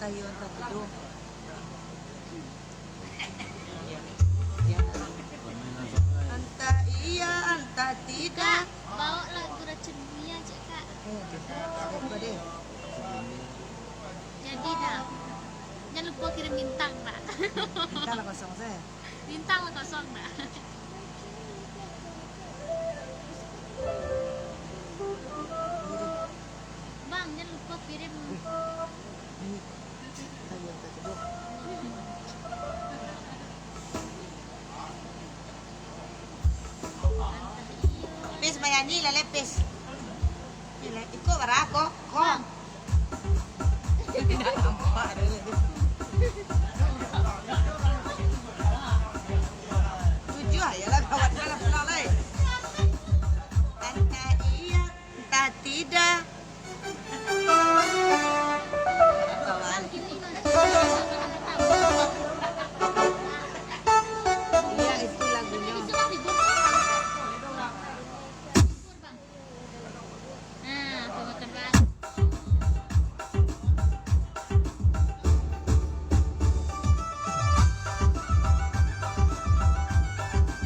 tayo ang tatulo. Anta iya, anta tidak. Bawa lagu racun dunia cek kak. Apa deh? Jadi dah. Jangan lupa kirim bintang nak. Kita lah kosong saya. Bintang lah kosong nak. Bang, jangan lupa kirim. Ini tayo ang tatulo. Pes mayani lalepes. Iko barako. Kong. Tidak nampak dulu. Tujuh ya lah kawan dalam pelalai. Entah iya, entah tidak. Kawan. Iya itu lagunya. Nah, tebak-tebak.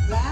Ya.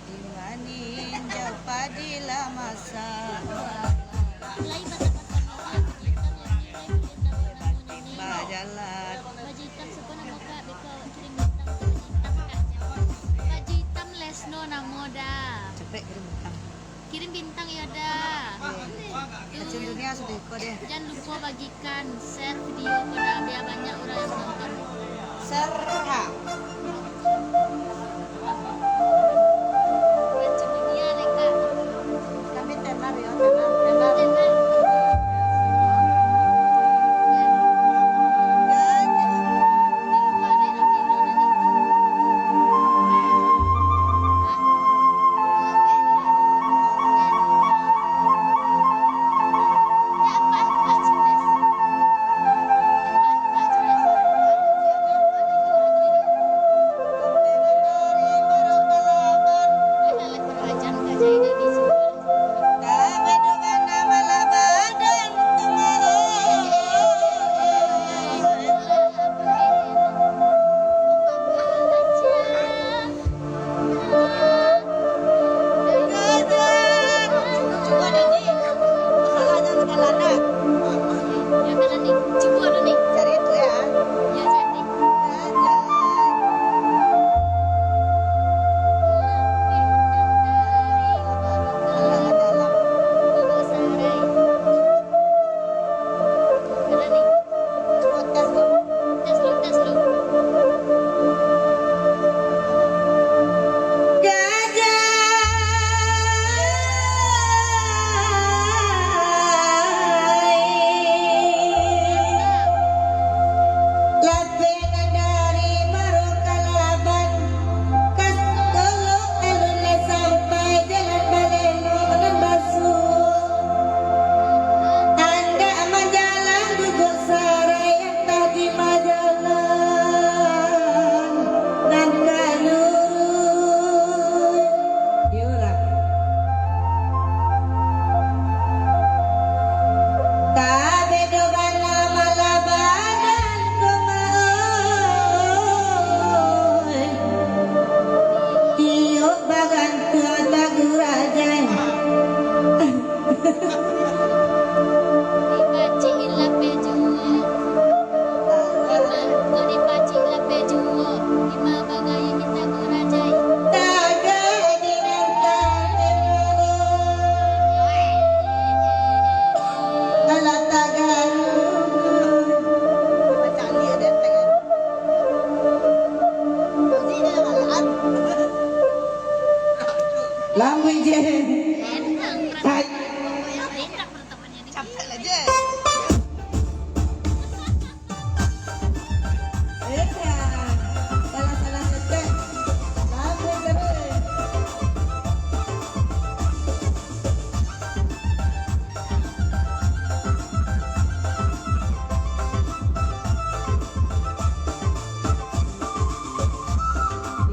Dimaninjau padilah masa. Mulai bata-bata nawa majikan yang nilai pindah menang menyanyi. Bajalan. Majikan siapa nama kak? Beko kirim bintang ke majikan kak. Majikan Lesno namoda. Cepet kirim bintang. Kirim bintang ya dah. Kecil dunia sudah kau deh. Jangan lupa bagikan share video pada biar banyak orang yang menonton. Serha. Kacau dunia mereka. Kami tenar ya, tenar. Jangan. Capek aja. Salah-salah cecek. Bagus terus.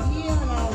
Iya lah.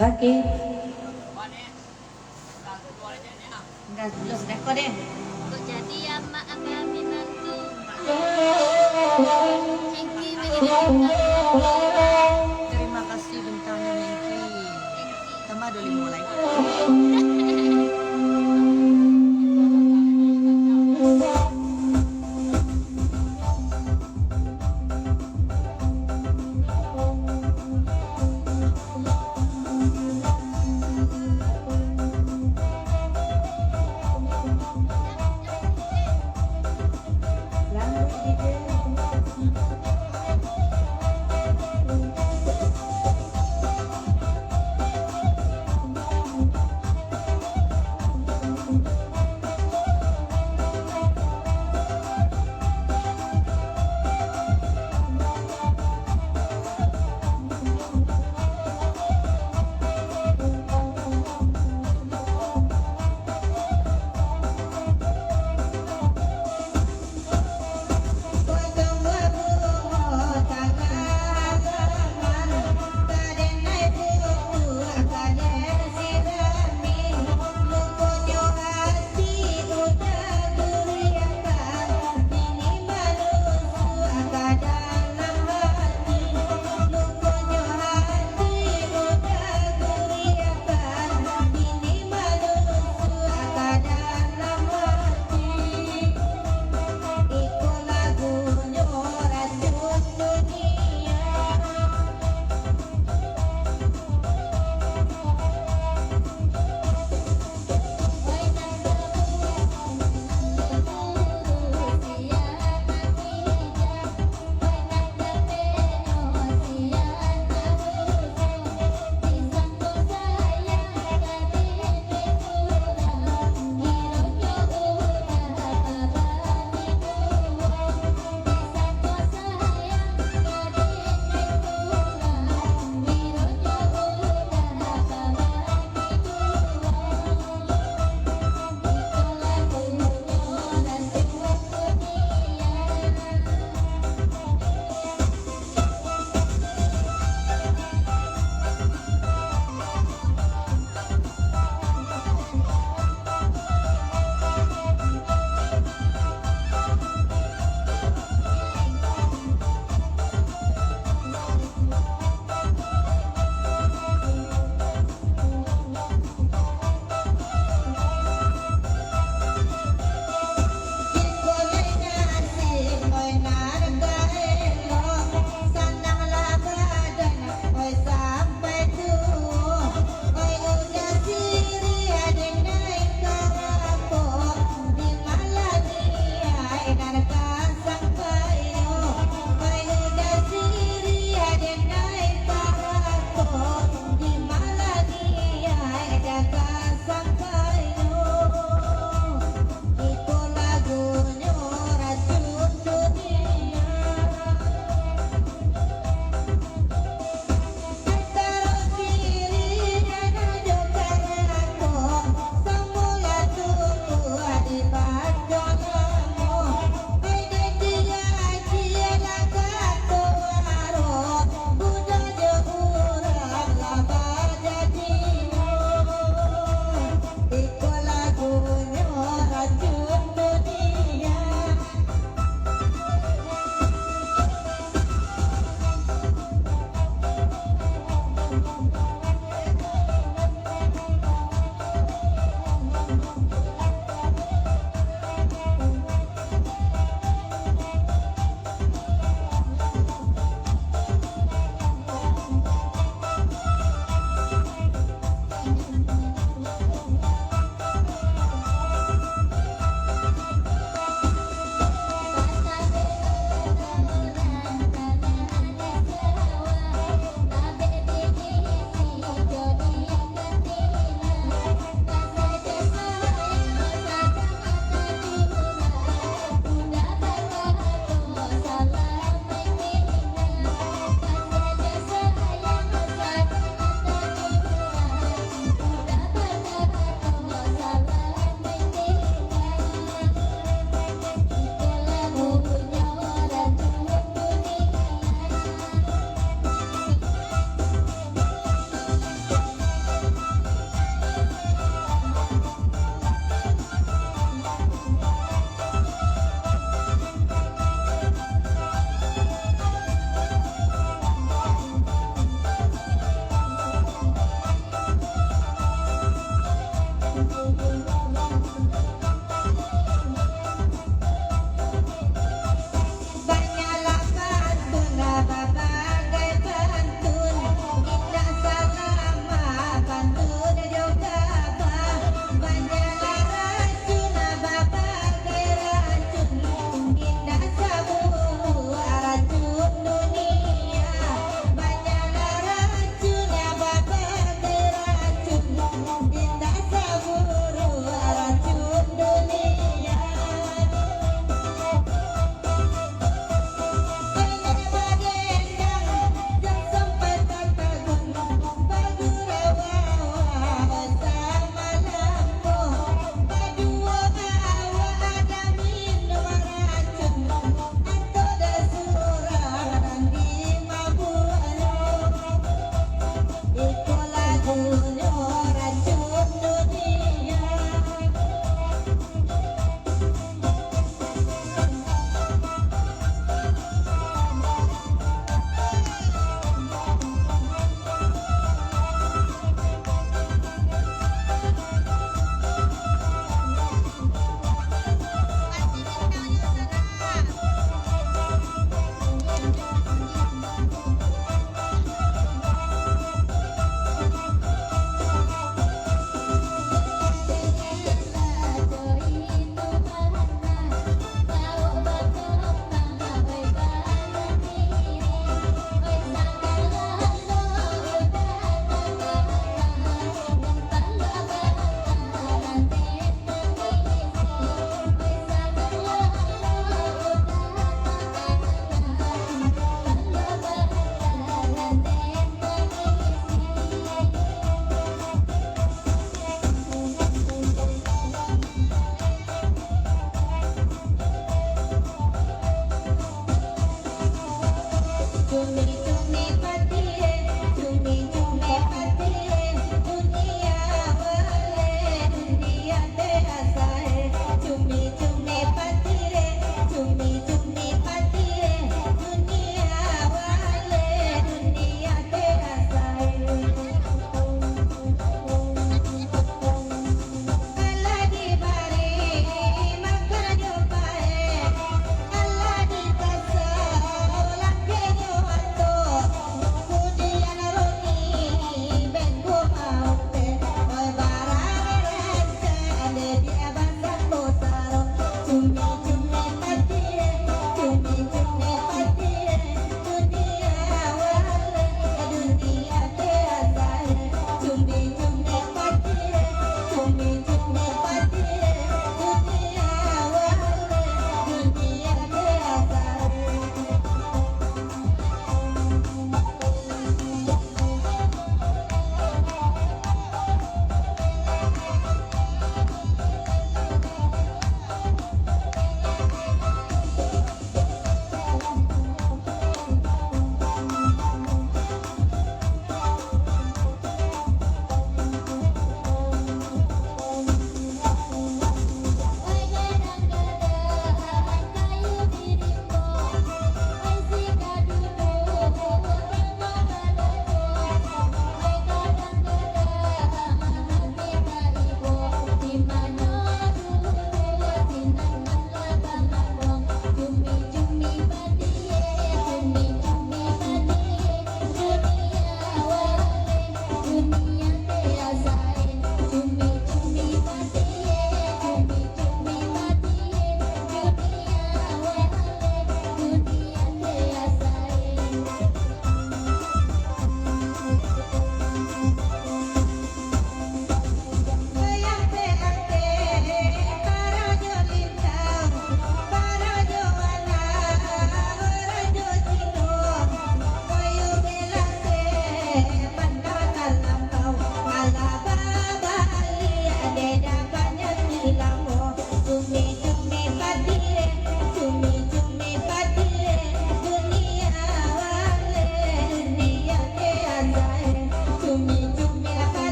Oke. Enggak jelas rekod deh. Kok jadi ya mak kami bantu. Hengki mengirimkan. Terima kasih bintangnya Hengki. Sama dulu mulai.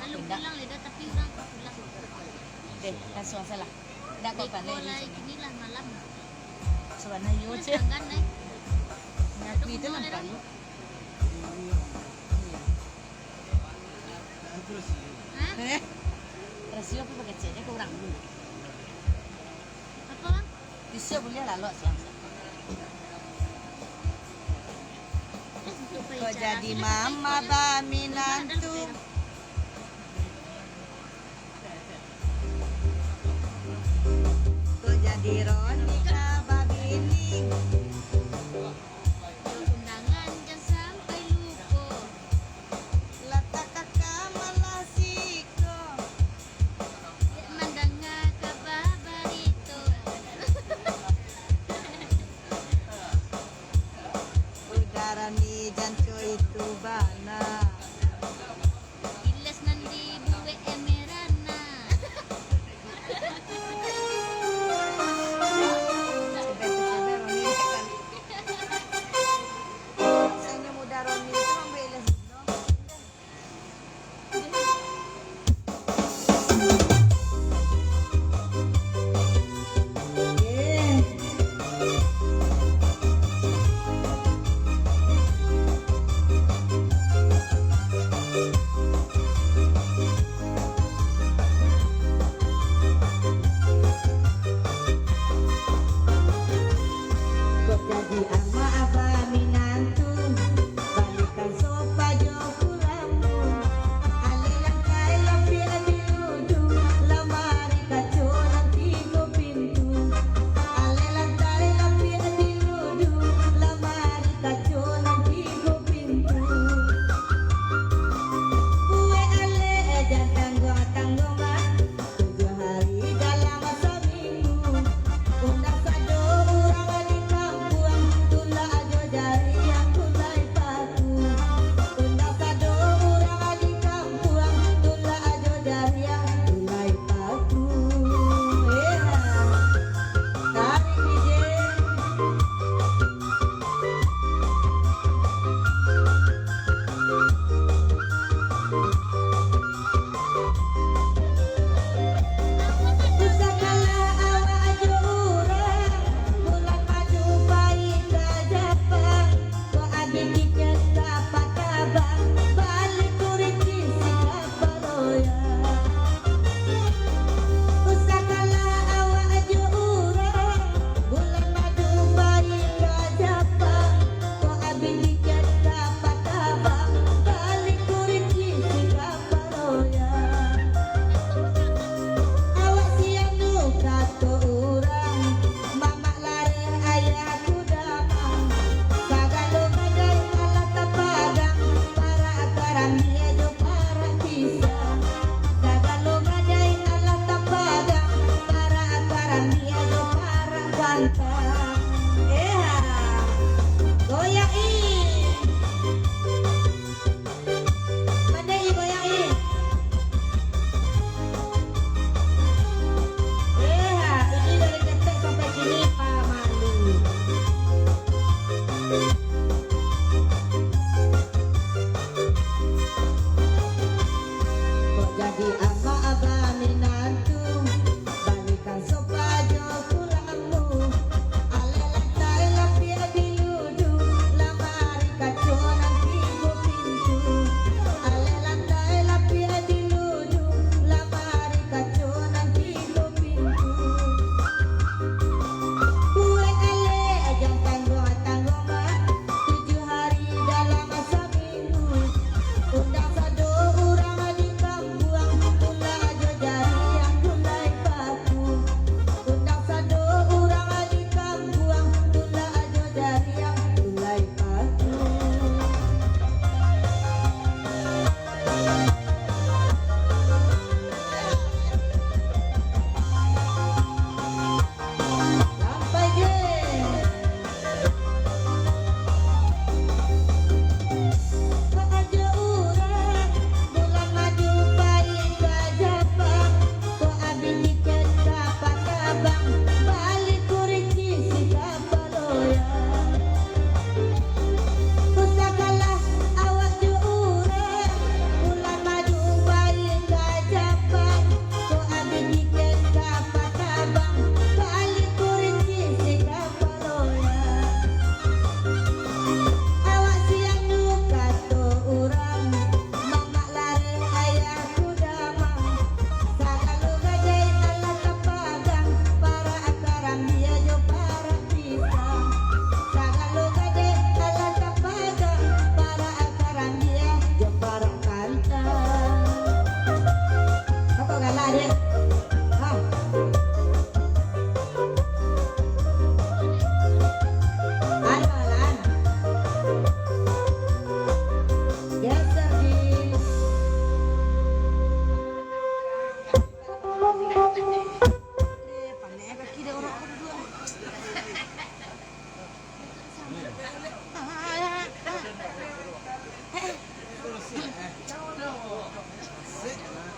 Lalu Tidak. pulang lidah tapi orang kau pulang. Deh, langsung salah. Tidak kau Beko pandai lah ini. inilah malam. Sebenarnya yo Terus je. tangan naik. Ngaku itu nampak yo. Hah? Rasio apa pakai ceknya kurang dulu. Apa bang? Bisa boleh lalu siang. Kau jadi mama bami nantu. Kau jadi Ronika babining. Undangan jangan sampai lupa. Letak kakak malasiko. Mandanga kabar itu. Udara ni janco itu bana. Ilas nanti buwe emerana. Ceber Roni kan. Saya muda Roni itu ambil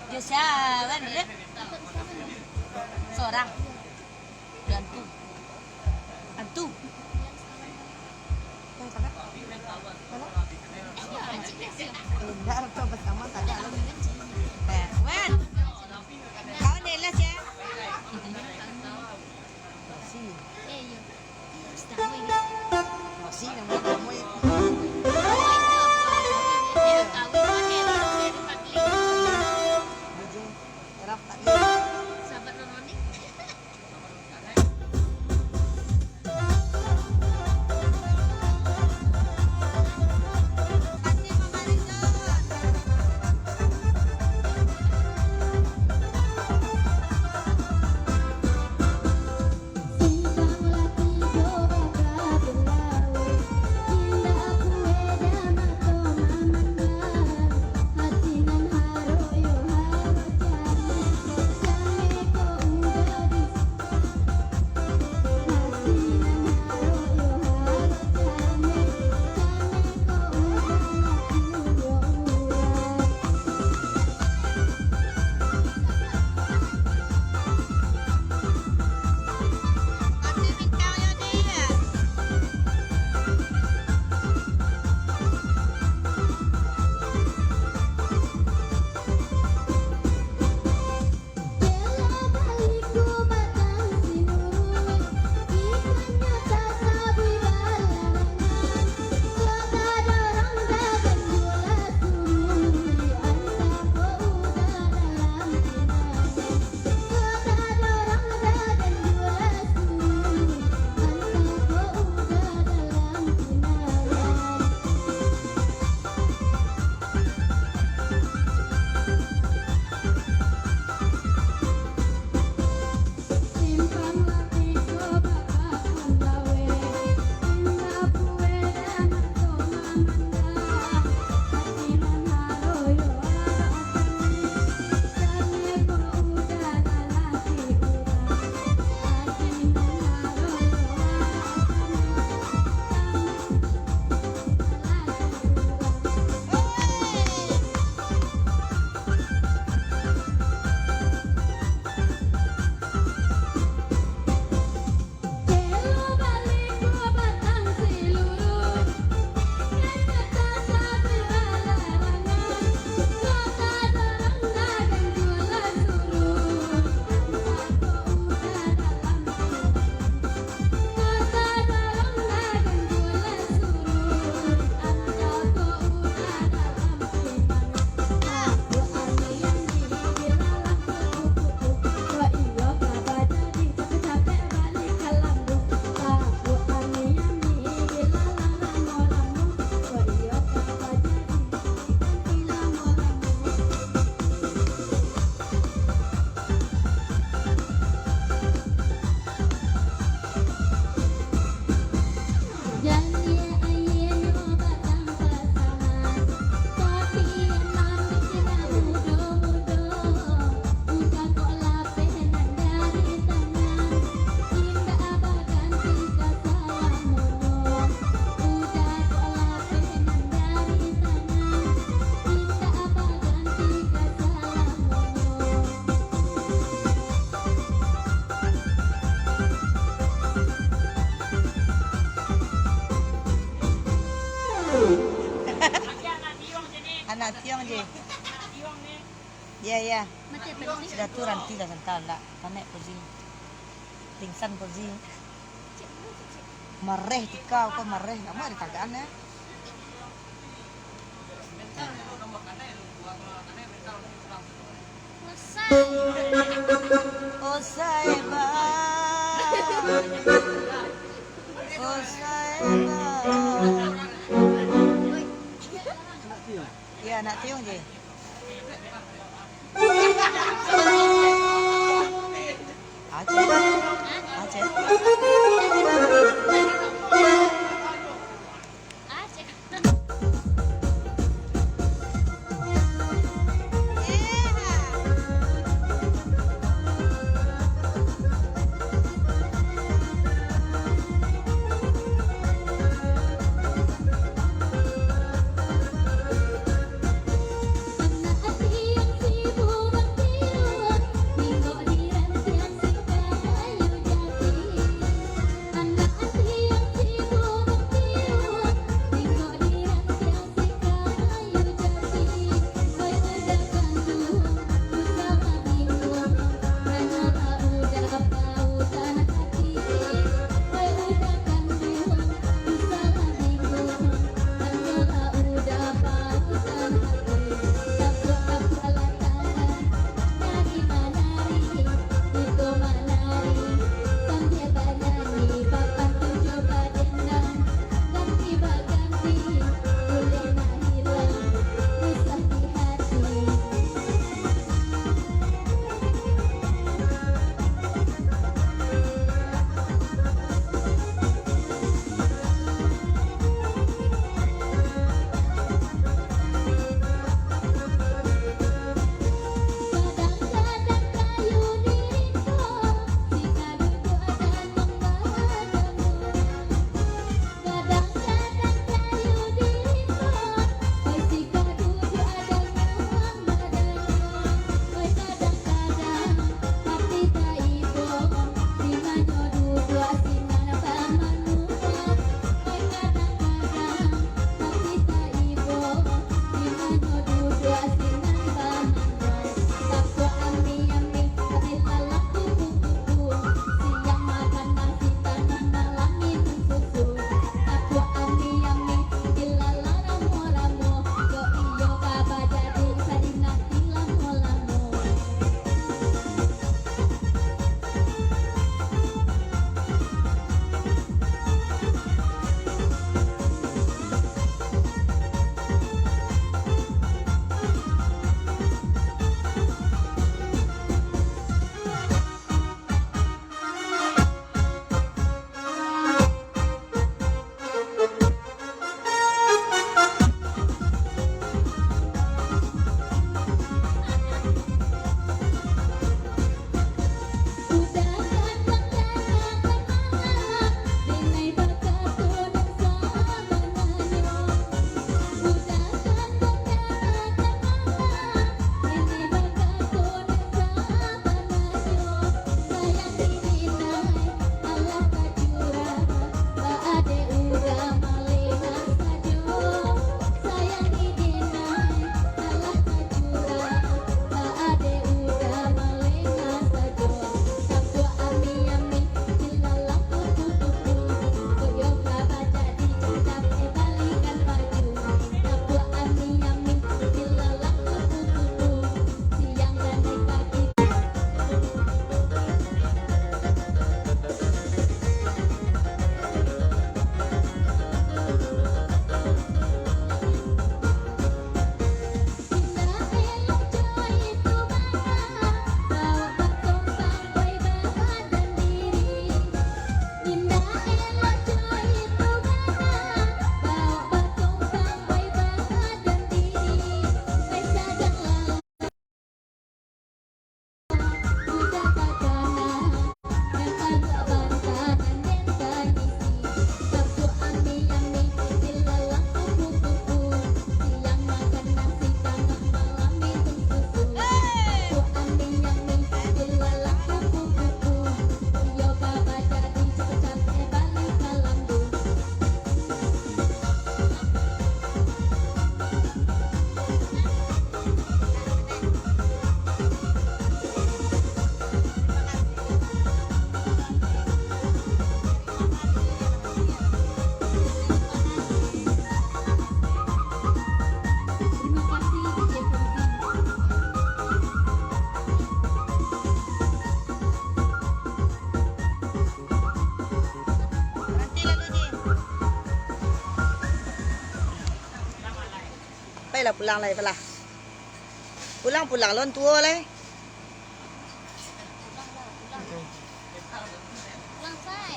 Dia siapa dia? Seorang. Antu. Antu. Yang sana? Mana? Ya, anjing ya sih. Enggak, tuh bersama tadi alam. Wen. Kau neles ya? Si. Yo. Sudah mau ini. Si namanya kamu ya. Bujung. Erap tak lihat. Sahabat Nononi. Kasih Mama Rizal. Simpang laki coba kabelawe, indah aku eda mato mamandang, hatinan haro yo haro jane, jane ko udah di, hatinan haro yo haro jane, jane ko udah laku yo udah. Kasih bintangnya dia. Bela baliku batang sinurun, ikannya tak sabui balarangan. Kota dorong dagan gula sururi, anta ko udah dalam kinangan. Kota dorong dagan gula sururi, anta ko udah dalam kinangan. Simpang laki coba akan gawe, indah kue dan mato mamandang, hatinan haro yo haro jane, jane ko udah lalaki urang, hatinan haro yo Bela baliku batang silurun, ikannya tak sabui balarangan. Kota dorong dagan gula surun, anta ko udah dalam kinangan. Kota dorong dagan gula surun, anta ko udah dalam kinangan. Aku ane yang dibilang kupu-kupu, wa iyo kaba jadi capek-capek balik ke lambung. Aku ane yang dibilang ramu-ramu, wa iyo kaba jadi hilang oramu. Janji ayeyo batang pasangan, tapi emang bikinnya mudo-mudo. Udah kok lapenan dari tangan, indah abah ganti kasalah mono. Udah kok lapenan dari tangan, indah abah ganti kasalah mono. Anak tiong je. Ya ya. Mati apa sih? Sudah tu ranti dah sental dah. Tanek pusing. Pingsan pusing. Mareh tikau kau mareh. Kamu ada tagaan ya? Selesai. Oh saeba. Oh saeba. Ya anak tiong je. Aceh. Aceh. Aceh. lah pulang lah pala. Pulang lon tua lah. Pulang say.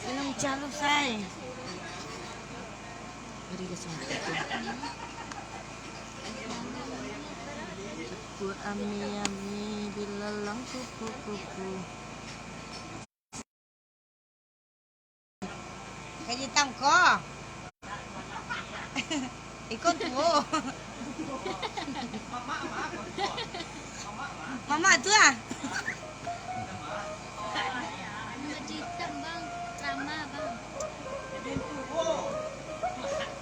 Minum calu say. Beri ke sana. Ku ami bilalang kuku. Kaji tangko. Ikut tu. Mama tu ah. Baju hitam bang, Rama bang.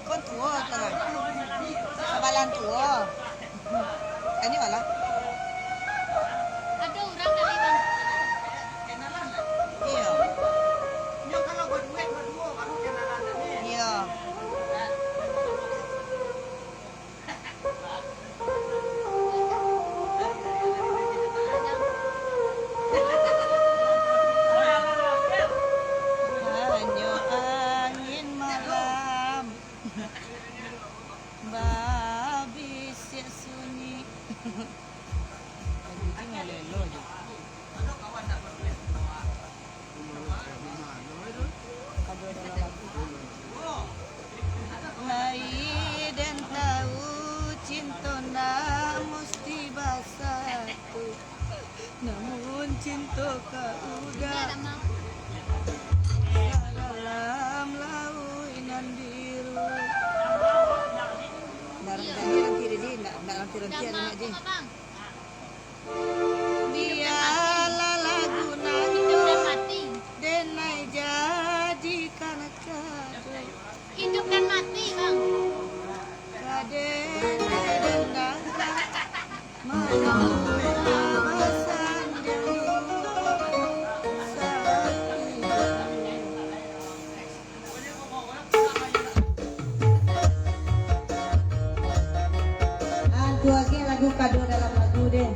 Kau tua tu lah. Sabalan tua. Ini malah. Ada orang kali bang. Iya. Iya. Hanya angin malam, babi sia sunyi. Lagi tinggal lelo je. Kado dalam lagu. Lai dan tahu cinta nak mesti bersatu. Namun cinta kau udah Ada mau. dalam lautan biru. Nanti Dah ada nak je. mau bang. Biarlah lagu Hidup dan nado mati. denai jadikan kado. Hidup dan mati bang. Kadene dendang menunggu bersanding Itu lagi lagu kado dalam lagu deh.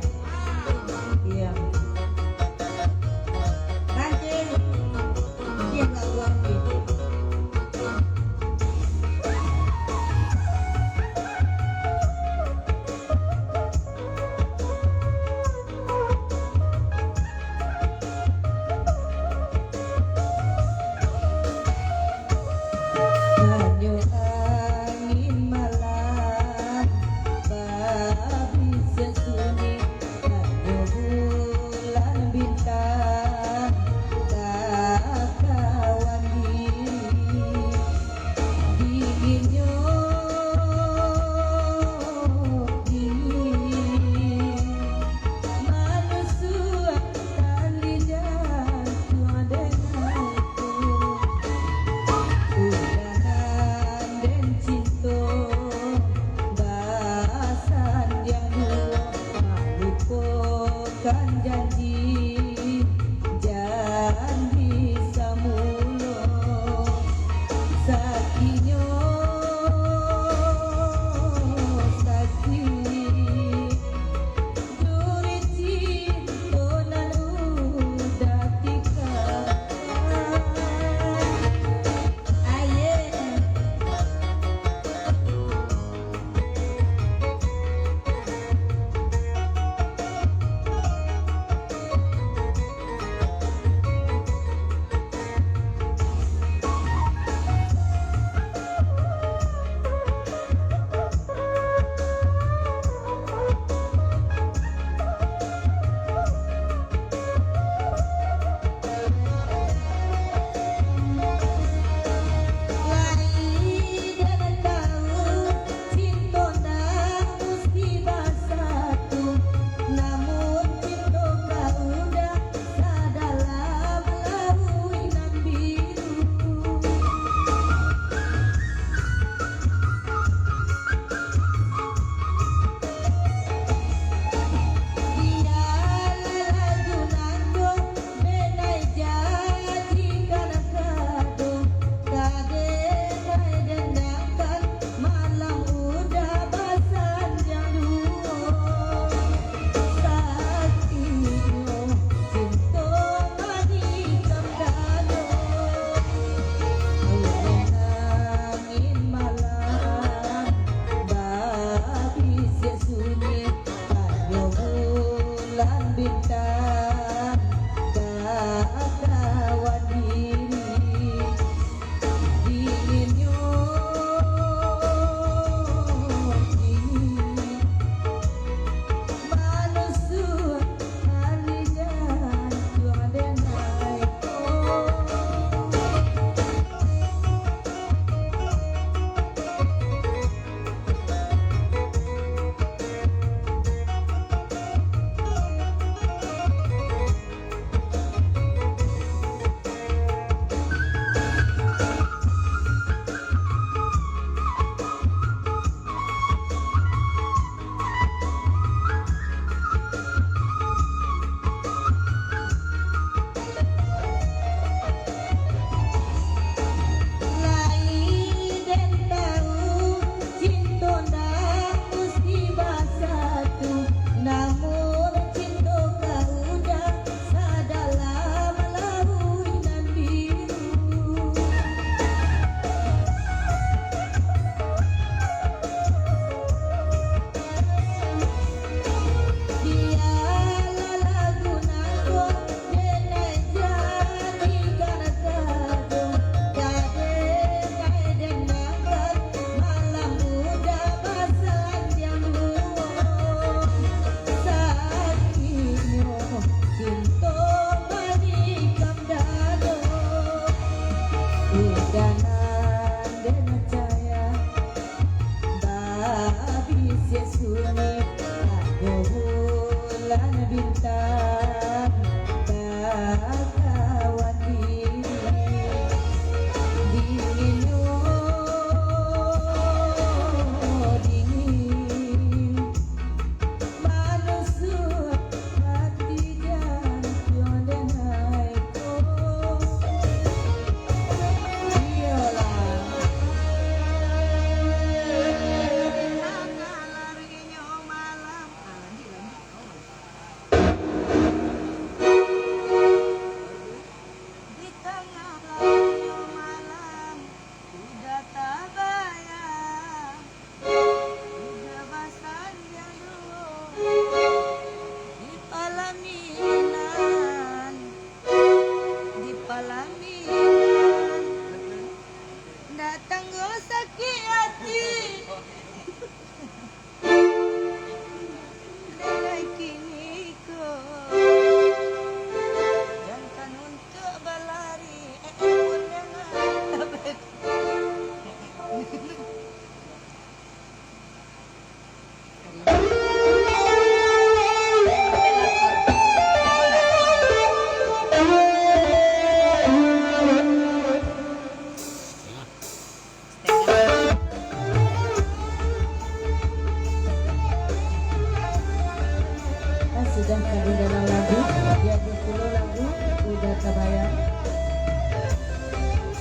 Surabaya.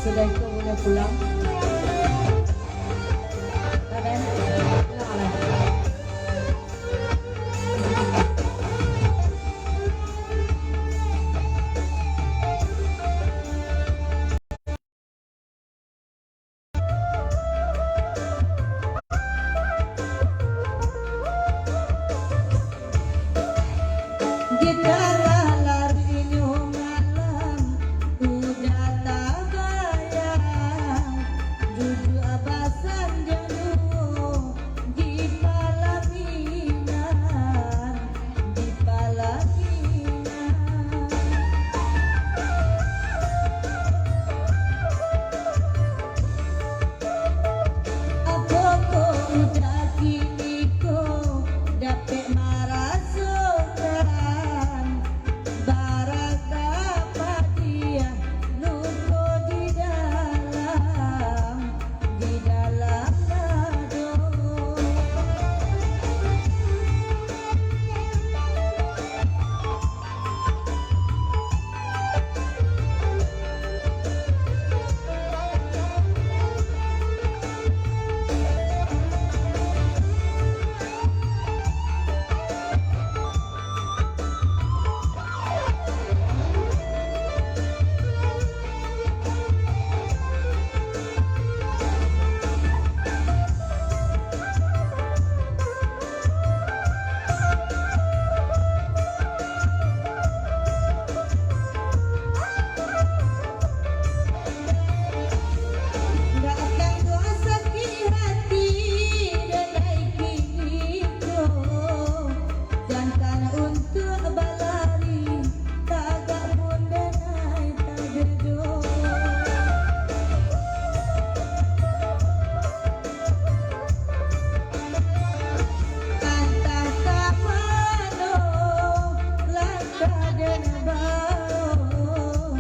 Sudah itu boleh pulang. Raden, pulang lah. Kita lari malam udah tak bayang duduk abasan jenuh di Palaminan di Palaminan. Apa kau udah kini kau dapet marasukan baraka padia luko di dalam nado. Nggak akan gua sakit hati delai kiniku jangan untuk balari tagak pun denai tagedo. Antah tak mano langkah dan bau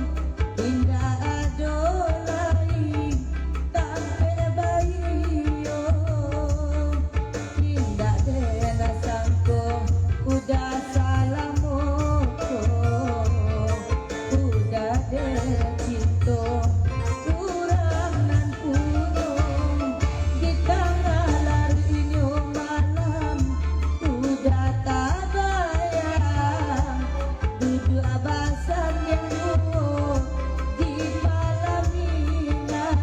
indah adolai tampil bayo indah dena sangko udah salamoko udah cinto kurang nan punung di tengah larinya malam udah tak bayang duduk abasan yang dulu di Palaminan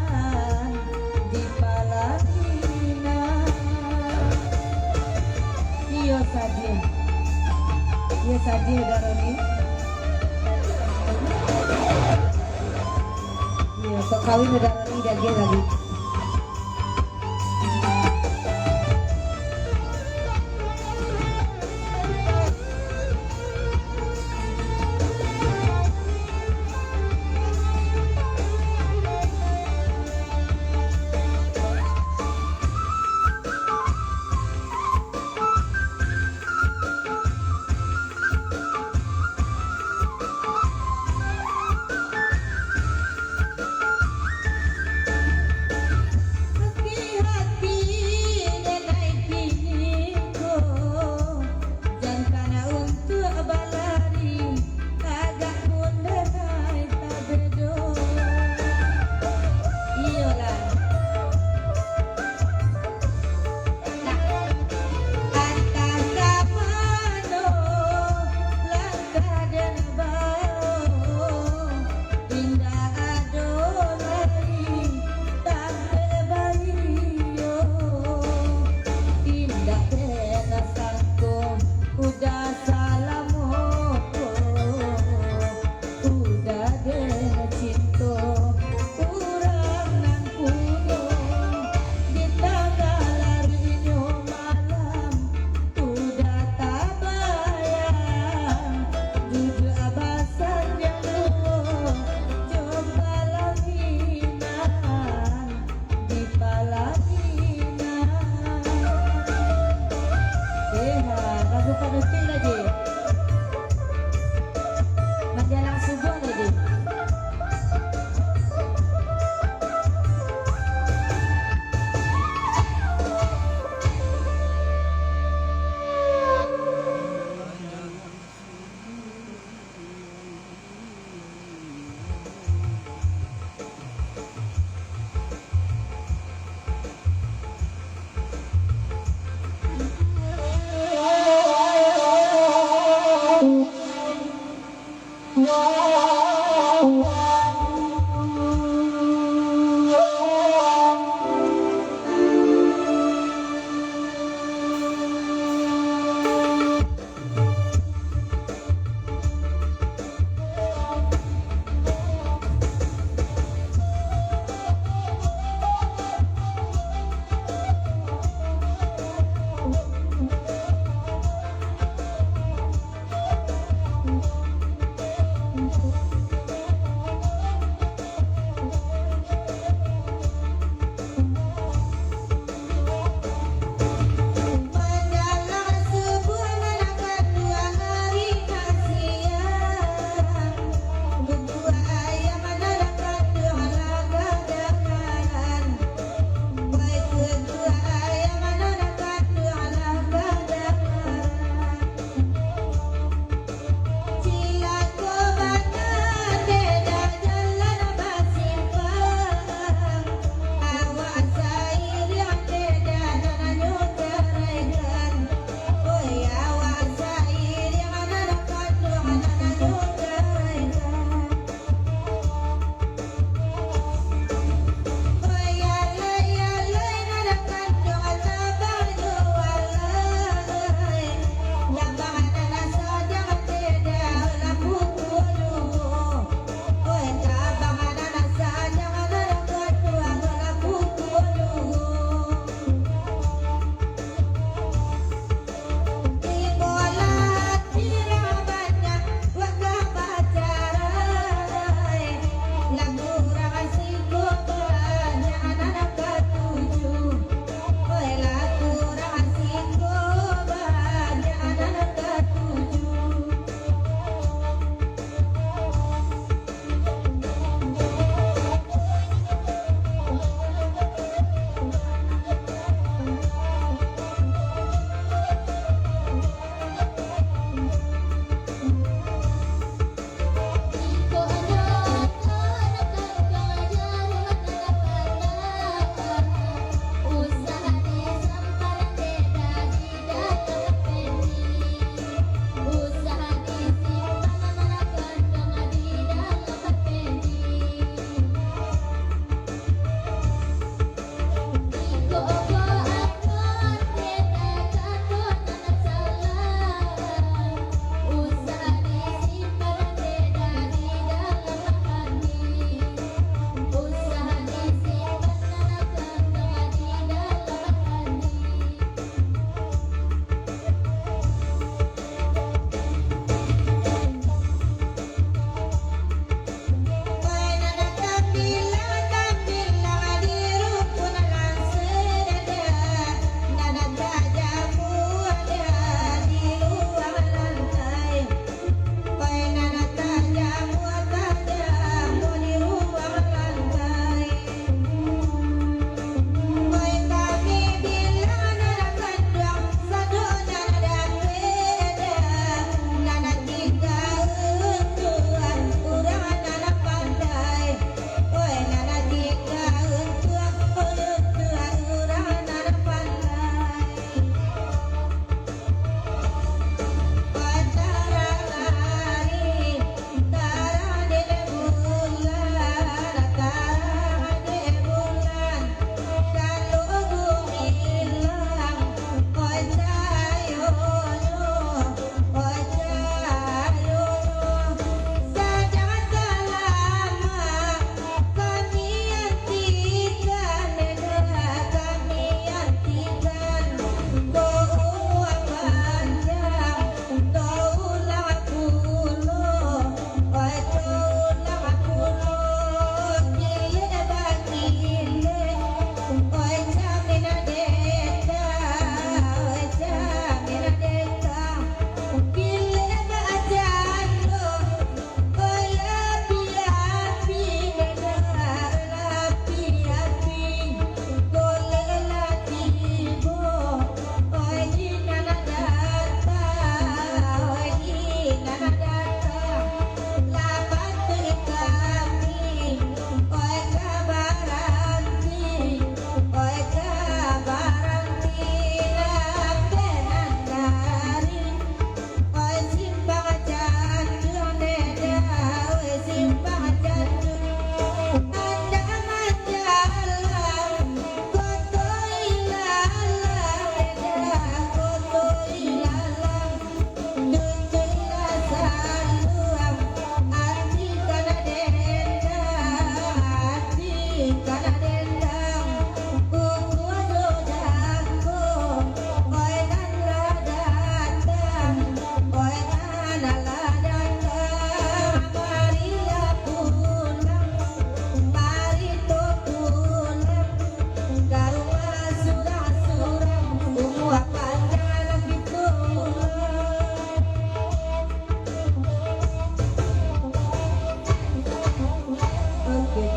di Palaminan. Iya saja Daroni. Iya kok kawin Daroni dan dia lagi.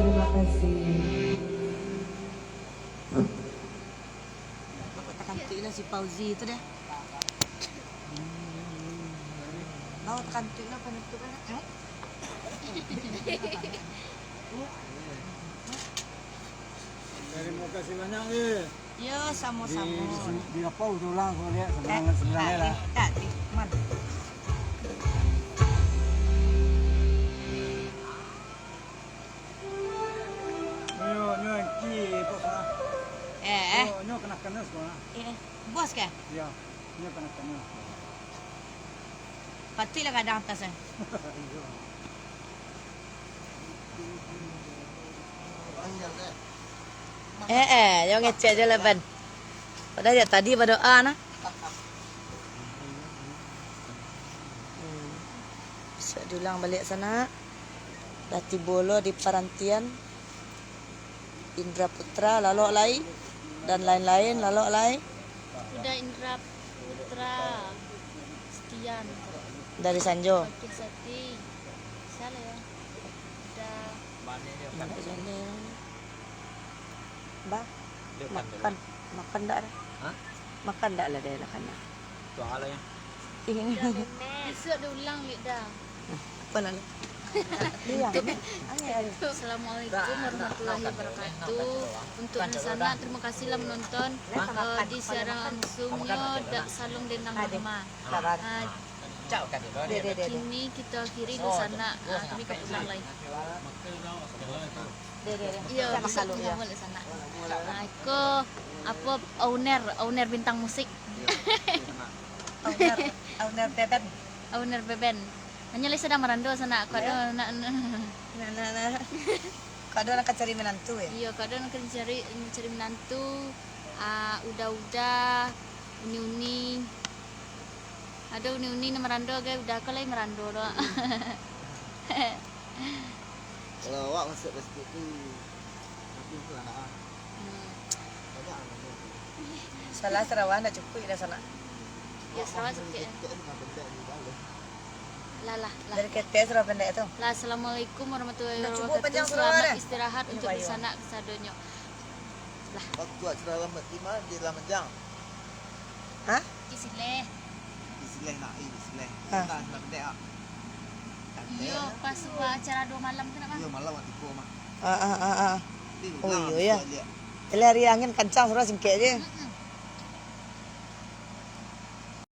terima kasih. Aku tekan tu lah si Fauzi tu dah. Kau tekan tu lah penutupan. Terima kasih banyak ya. Ya, sama-sama. Di apa ulang kau lihat sebenarnya lah. Tak, man. Nyo ki apa Nyo kena sekolah. Bos ke? Ya. Nyo kena. Patutlah kadang atas eh. Jangan ngecek je lah Ben. Padahal dia tadi berdoa nah. Bisa diulang balik sana. Dati Bolo di Parantian. Indra Putra, Lalok Lai dan lain-lain, Lalok Lai Udah Indra Putra Setian dari Sanjo. Oke Sati salah ya. Udah Mana jalan? Bah, makan dah dah. Hah? Makan dah lah dia makan. Tuang ala ya. besok dia ulang lek dah. Apa nak? Dia. Assalamualaikum warahmatullahi wabarakatuh. Untuk di sana terima kasihlah menonton di siaran langsungnya dak salung denang mama. Ciao kan Kini kita akhiri di sana kami ke ulang lagi. Iya, bisa ketemu di sana. Nah, aku apa owner bintang musik. Owner Beben. Owner Beben. Hanya lagi sedang merando sana. Kau ada nak. Kau ada nak cari menantu ya? Iya, kau ada nak cari menantu. Udah uni. Ada uni nama merando guys. Udah kau lagi merando doang. Kalau awak masuk pasti tu nanti tu anak. Salah Sarawak nak cukup dah sana. Ya, Sarawak sikit. Lah. Dari KT Sarawak pendek tu. Lah, assalamualaikum warahmatullahi Dah cukup panjang wabarakatuh. Sarawak Selamat dah. istirahat untuk Ayo, di ayo. sana kesadonyo. Waktu acara lambat lima di Lamajang. Hah? Isileh. Di Sileh nak di Sileh. Ah. Tak nak pendek ah. Iya, pas acara 2 malam tu nak mah. Yo malam mati ko mah. Ah. Di Oh, ulang, iya, ya. dia. Jadi hari angin kencang Sarawak singkit je.